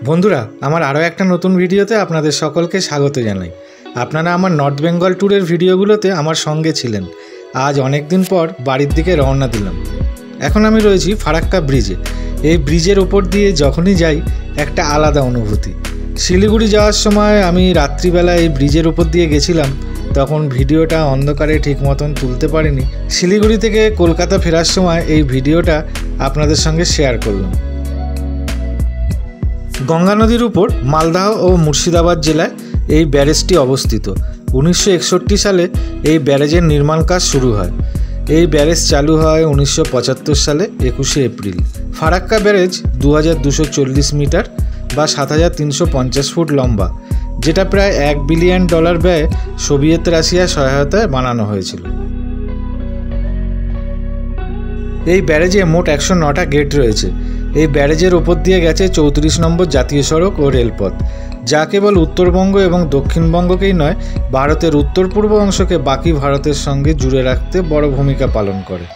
বন্ধুরা, আমার আরও একটা নতুন ভিডিওতে আপনাদের সকলকে স্বাগত জানাই। আপনারা আমার নর্থ বেঙ্গল ট্যুরের ভিডিওগুলোতে আমার সঙ্গে ছিলেন। আজ অনেক দিন পর বাড়ির দিকে রওনা দিলাম। এখন আমি রয়েছি ফারাক্কা ব্রিজে। এই ব্রিজের ওপর দিয়ে যখনই যাই একটা আলাদা অনুভূতি। শিলিগুড়ি যাওয়ার সময় আমি রাত্রিবেলা এই ব্রিজের ওপর দিয়ে গেছিলাম, তখন ভিডিওটা অন্ধকারে ঠিক মতন তুলতে পারিনি। শিলিগুড়ি থেকে কলকাতা ফেরার সময় এই ভিডিওটা আপনাদের সঙ্গে শেয়ার করলাম। গঙ্গা নদীর উপর মালদহ ও মুর্শিদাবাদ জেলায় এই ব্যারেজটি অবস্থিত। 1961 সালে এই ব্যারেজের নির্মাণ কাজ শুরু হয়। এই ব্যারেজ চালু হয় 1975 সালে 21শে এপ্রিল। ফারাক্কা ব্যারেজ 2240 মিটার বা 7350 ফুট লম্বা, যেটা প্রায় $1 বিলিয়ন ব্যয়ে সোভিয়েত রাশিয়ার সহায়তায় বানানো হয়েছিল। এই ব্যারেজে মোট 109টা গেট রয়েছে। এই ব্যারেজের ওপর দিয়ে গেছে 34 নম্বর জাতীয় সড়ক ও রেলপথ, যা কেবল উত্তরবঙ্গ এবং দক্ষিণবঙ্গকেই নয়, ভারতের উত্তর পূর্ব অংশকে বাকি ভারতের সঙ্গে জুড়ে রাখতে বড় ভূমিকা পালন করে।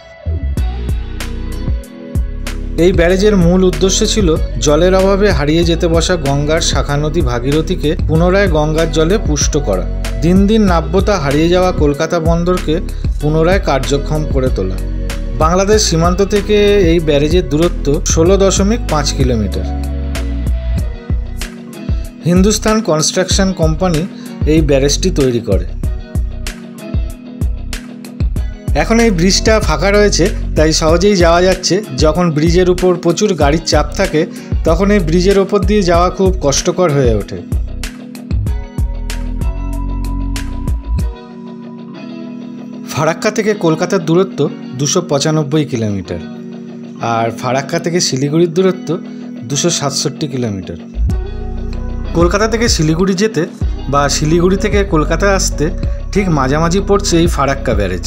এই ব্যারেজের মূল উদ্দেশ্য ছিল জলের অভাবে হারিয়ে যেতে বসা গঙ্গার শাখা নদী ভাগীরথীকে পুনরায় গঙ্গার জলে পুষ্ট করা। দিন দিন নাব্যতা হারিয়ে যাওয়া কলকাতা বন্দরকে পুনরায় কার্যক্ষম করে তোলা। বাংলাদেশ সীমান্ত থেকে এই ব্যারেজের দূরত্ব 16.5 কিলোমিটার। হিন্দুস্তান কনস্ট্রাকশন কোম্পানি এই ব্যারেজটি তৈরি করে। এখন এই ব্রিজটা ফাঁকা রয়েছে, তাই সহজেই যাওয়া যাচ্ছে। যখন ব্রিজের উপর প্রচুর গাড়ির চাপ থাকে, তখন এই ব্রিজের ওপর দিয়ে যাওয়া খুব কষ্টকর হয়ে ওঠে। ফারাক্কা থেকে কলকাতার দূরত্ব 295 কিলোমিটার, আর ফারাক্কা থেকে শিলিগুড়ির দূরত্ব 267 কিলোমিটার। কলকাতা থেকে শিলিগুড়ি যেতে বা শিলিগুড়ি থেকে কলকাতা আসতে ঠিক মাঝামাঝি পড়ছে এই ফারাক্কা ব্যারেজ।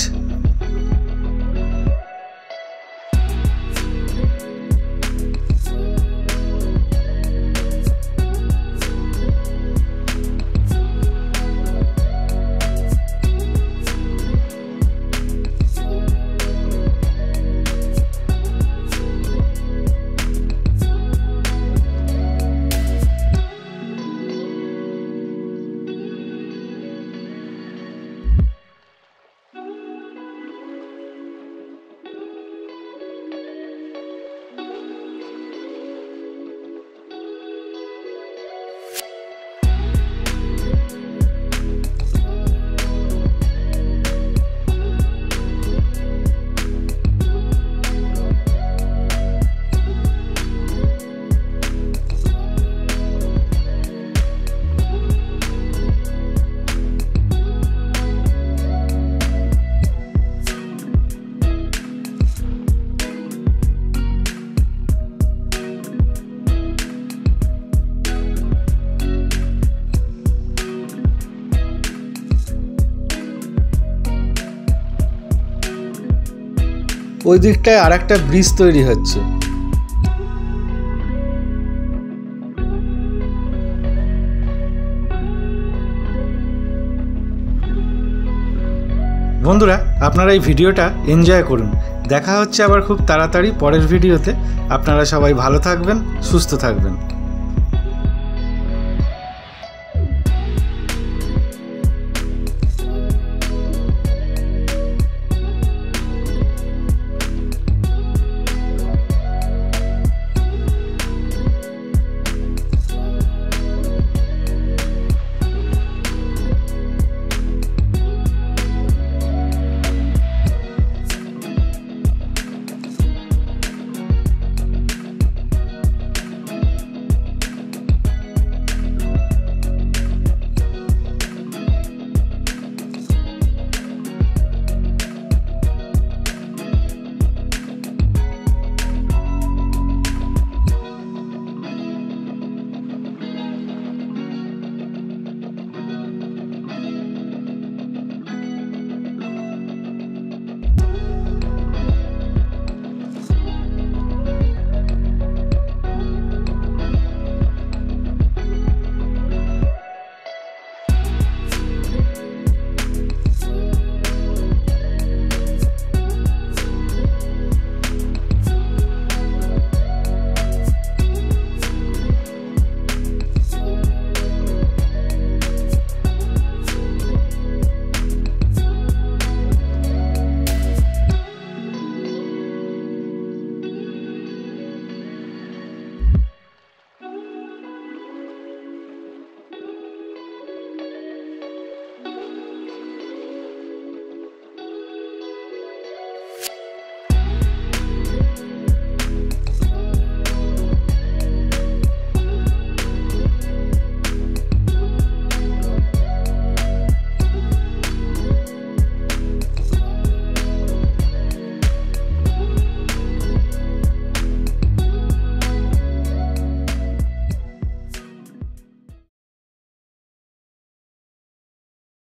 ওই দিকটায় আর একটা ব্রিজ তৈরি হচ্ছে। বন্ধুরা, আপনারা এই ভিডিওটা এনজয় করুন। দেখা হচ্ছে আবার খুব তাড়াতাড়ি পরের ভিডিওতে। আপনারা সবাই ভালো থাকবেন, সুস্থ থাকবেন।